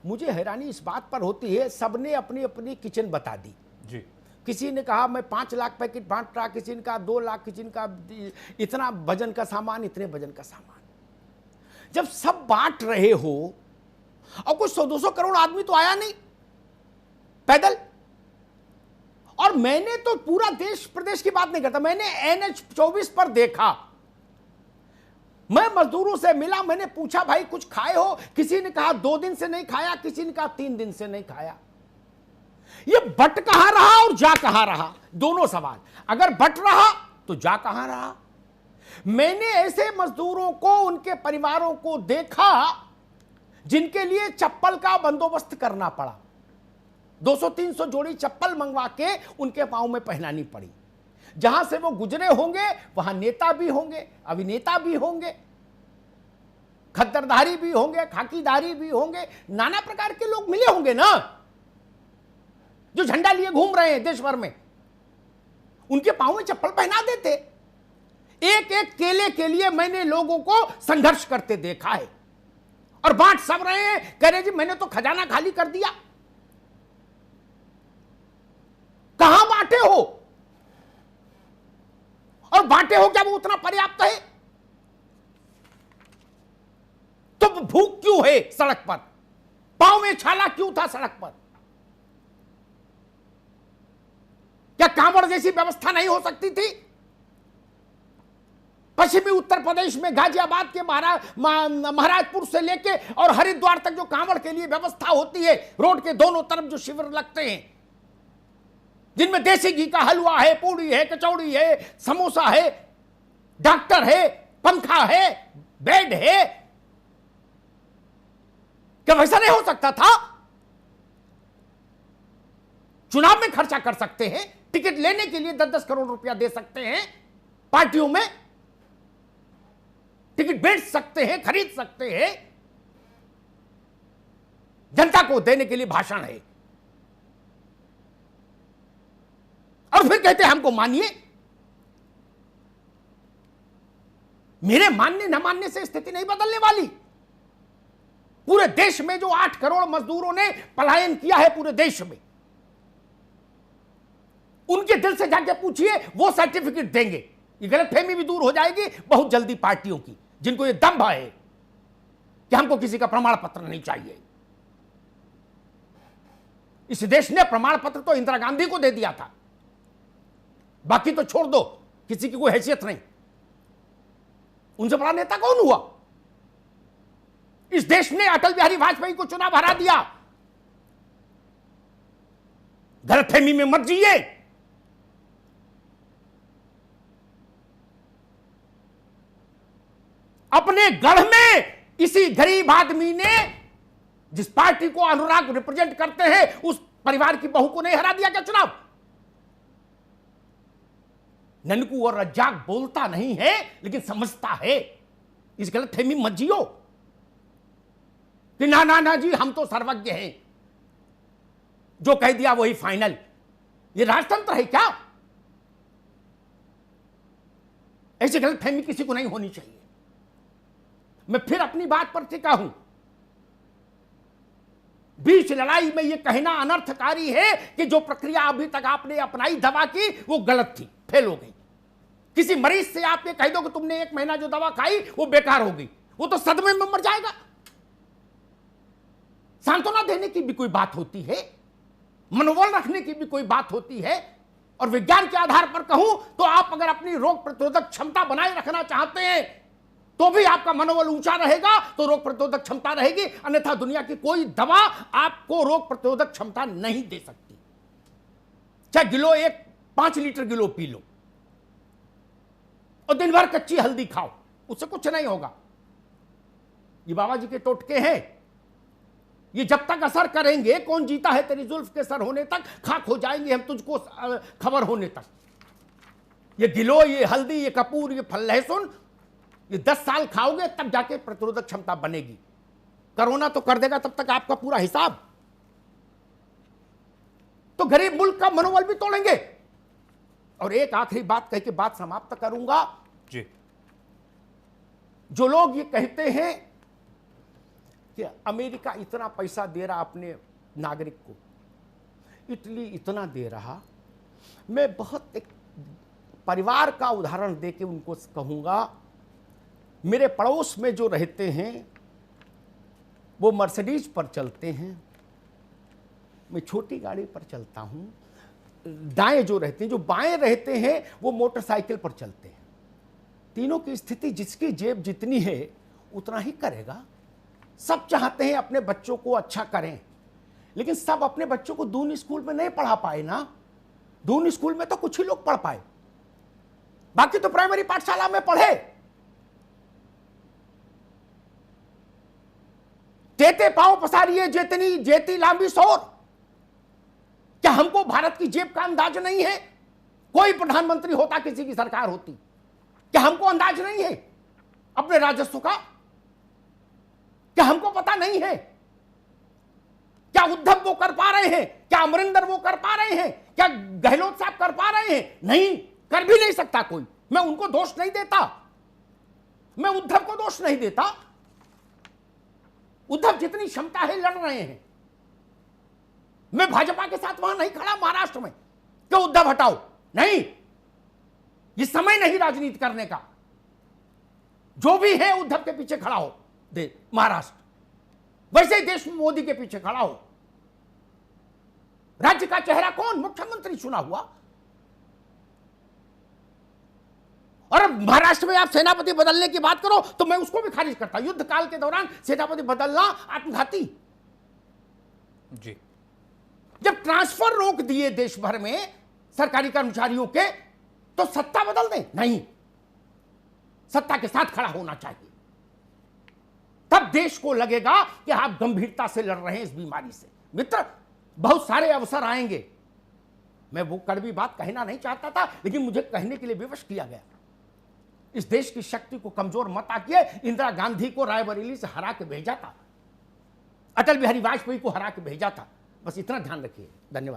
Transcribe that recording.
मुझे हैरानी इस बात पर होती है, सबने अपनी अपनी किचन बता दी जी। किसी ने कहा मैं 5 लाख पैकेट बांट रहा, किसी ने कहा 2 लाख, किसी ने कहा इतना वजन का सामान, इतने वजन का सामान। जब सब बांट रहे हो और कुछ 100-200 करोड़ आदमी तो आया नहीं पैदल, और मैंने तो पूरा देश प्रदेश की बात नहीं करता, मैंने NH 24 पर देखा, मैं मजदूरों से मिला, मैंने पूछा भाई कुछ खाए हो, किसी ने कहा 2 दिन से नहीं खाया, किसी ने कहा 3 दिन से नहीं खाया। ये बट कहां रहा और जा कहां रहा, दोनों सवाल। अगर बट रहा तो जा कहां रहा। मैंने ऐसे मजदूरों को, उनके परिवारों को देखा जिनके लिए चप्पल का बंदोबस्त करना पड़ा, 200-300 जोड़ी चप्पल मंगवा के उनके पांव में पहनानी पड़ी। जहां से वो गुजरे होंगे वहां नेता भी होंगे, अभिनेता भी होंगे, खद्दरधारी भी होंगे, खाकीधारी भी होंगे, नाना प्रकार के लोग मिले होंगे ना, जो झंडा लिए घूम रहे हैं देश भर में। उनके पांव में चप्पल पहना देते। एक एक केले के लिए मैंने लोगों को संघर्ष करते देखा है, और बांट सब रहे हैं, कह रहे जी मैंने तो खजाना खाली कर दिया। कहां बांटे हो, और बांटे हो क्या वो उतना पर्याप्त है? तो भूख क्यों है सड़क पर, पांव में छाला क्यों था सड़क पर? क्या कांवड़ जैसी व्यवस्था नहीं हो सकती थी? पश्चिमी उत्तर प्रदेश में गाजियाबाद के महाराजपुर से लेके और हरिद्वार तक जो कांवड़ के लिए व्यवस्था होती है, रोड के दोनों तरफ जो शिविर लगते हैं, जिनमें देसी घी का हलवा है, पूड़ी है, कचौड़ी है, समोसा है, डॉक्टर है, पंखा है, बेड है, क्या वैसा नहीं हो सकता था? चुनाव में खर्चा कर सकते हैं, टिकट लेने के लिए 10-10 करोड़ रुपया दे सकते हैं, पार्टियों में टिकट बेच सकते हैं, खरीद सकते हैं, जनता को देने के लिए भाषण है, और फिर कहते हैं हमको मानिए। मेरे मानने न मानने से स्थिति नहीं बदलने वाली। पूरे देश में जो 8 करोड़ मजदूरों ने पलायन किया है पूरे देश में, उनके दिल से जाके पूछिए, वो सर्टिफिकेट देंगे। ये गलतफहमी भी दूर हो जाएगी बहुत जल्दी पार्टियों की, जिनको ये दंभ है कि हमको किसी का प्रमाण पत्र नहीं चाहिए। इस देश ने प्रमाण पत्र तो इंदिरा गांधी को दे दिया था, बाकी तो छोड़ दो, किसी की कोई हैसियत नहीं। उनसे बड़ा नेता कौन हुआ? इस देश ने अटल बिहारी वाजपेयी को चुनाव हरा दिया। गलतफहमी में मत जिए। अपने गढ़ में इसी गरीब आदमी ने, जिस पार्टी को अनुराग रिप्रेजेंट करते हैं, उस परिवार की बहू को नहीं हरा दिया क्या चुनाव? ननकू और रज्जाक बोलता नहीं है लेकिन समझता है। इस गलतफहमी मत जियो कि ना ना ना जी हम तो सर्वज्ञ हैं, जो कह दिया वही फाइनल। ये राजतंत्र है क्या? ऐसी गलतफहमी किसी को नहीं होनी चाहिए। मैं फिर अपनी बात पर टिका हूं। बीच लड़ाई में यह कहना अनर्थकारी है कि जो प्रक्रिया अभी तक आपने अपनाई दवा की वो गलत थी, फेल हो गई। किसी मरीज से आप ये कह दो कि तुमने 1 महीना जो दवा खाई वो बेकार हो गई, वो तो सदमे में मर जाएगा। सांत्वना देने की भी कोई बात होती है, मनोबल रखने की भी कोई बात होती है। और विज्ञान के आधार पर कहूं तो आप अगर अपनी रोग प्रतिरोधक क्षमता बनाए रखना चाहते हैं तो भी आपका मनोबल ऊंचा रहेगा, तो रोग प्रतिरोधक क्षमता रहेगी। अन्यथा दुनिया की कोई दवा आपको रोग प्रतिरोधक क्षमता नहीं दे सकती। चाहे गिलो 5 लीटर गिलो पी लो और दिन भर कच्ची हल्दी खाओ, उससे कुछ नहीं होगा। ये बाबा जी के टोटके हैं, ये जब तक असर करेंगे, कौन जीता है तेरी जुल्फ के सर होने तक, खाक हो जाएंगे हम तुझको खबर होने तक। ये गिलो, ये हल्दी, ये कपूर, ये फल लहसुन, ये 10 साल खाओगे तब जाके प्रतिरोधक क्षमता बनेगी। कोरोना तो कर देगा तब तक आपका पूरा हिसाब। तो गरीब मुल्क का मनोबल भी तोड़ेंगे। और एक आखिरी बात कह के बात समाप्त करूंगा जी। जो लोग ये कहते हैं कि अमेरिका इतना पैसा दे रहा अपने नागरिक को, इटली इतना दे रहा। मैं बहुत एक परिवार का उदाहरण दे के उनको कहूँगा, मेरे पड़ोस में जो रहते हैं वो मर्सिडीज पर चलते हैं, मैं छोटी गाड़ी पर चलता हूँ। दाएं जो रहते हैं, जो बाएं रहते हैं वो मोटरसाइकिल पर चलते हैं। तीनों की स्थिति, जिसकी जेब जितनी है उतना ही करेगा। सब चाहते हैं अपने बच्चों को अच्छा करें, लेकिन सब अपने बच्चों को दून स्कूल में नहीं पढ़ा पाए ना। दून स्कूल में तो कुछ ही लोग पढ़ पाए, बाकी तो प्राइमरी पाठशाला में पढ़े। तेते पांव पसारिए जेतनी जेती लांबी सोर। क्या हमको भारत की जेब का अंदाज नहीं है? कोई प्रधानमंत्री होता, किसी की सरकार होती, क्या हमको अंदाज नहीं है अपने राजस्व का? क्या हमको पता नहीं है? क्या उद्धव वो कर पा रहे हैं? क्या अमरिंदर वो कर पा रहे हैं? क्या गहलोत साहब कर पा रहे हैं? नहीं, कर भी नहीं सकता कोई। मैं उनको दोष नहीं देता, मैं उद्धव को दोष नहीं देता। उद्धव जितनी क्षमता है लड़ रहे हैं। मैं भाजपा के साथ वहां नहीं खड़ा महाराष्ट्र में कि उद्धव हटाओ, नहीं, ये समय नहीं राजनीति करने का। जो भी है उद्धव के पीछे खड़ा हो दे महाराष्ट्र, वैसे ही देश में मोदी के पीछे खड़ा हो। राज्य का चेहरा कौन? मुख्यमंत्री चुना हुआ। और महाराष्ट्र में आप सेनापति बदलने की बात करो तो मैं उसको भी खारिज करता। युद्ध काल के दौरान सेनापति बदलना आत्मघाती। जी, जब ट्रांसफर रोक दिए देश भर में सरकारी कर्मचारियों के, तो सत्ता बदल दें? नहीं, सत्ता के साथ खड़ा होना चाहिए। तब देश को लगेगा कि आप गंभीरता से लड़ रहे हैं इस बीमारी से। मित्र, बहुत सारे अवसर आएंगे। मैं वो कड़वी बात कहना नहीं चाहता था, लेकिन मुझे कहने के लिए विवश किया गया। इस देश की शक्ति को कमजोर मत आकिए। इंदिरा गांधी को रायबरेली से हरा के भेजा था, अटल बिहारी वाजपेयी को हरा के भेजा था। बस इतना ध्यान रखिए। धन्यवाद।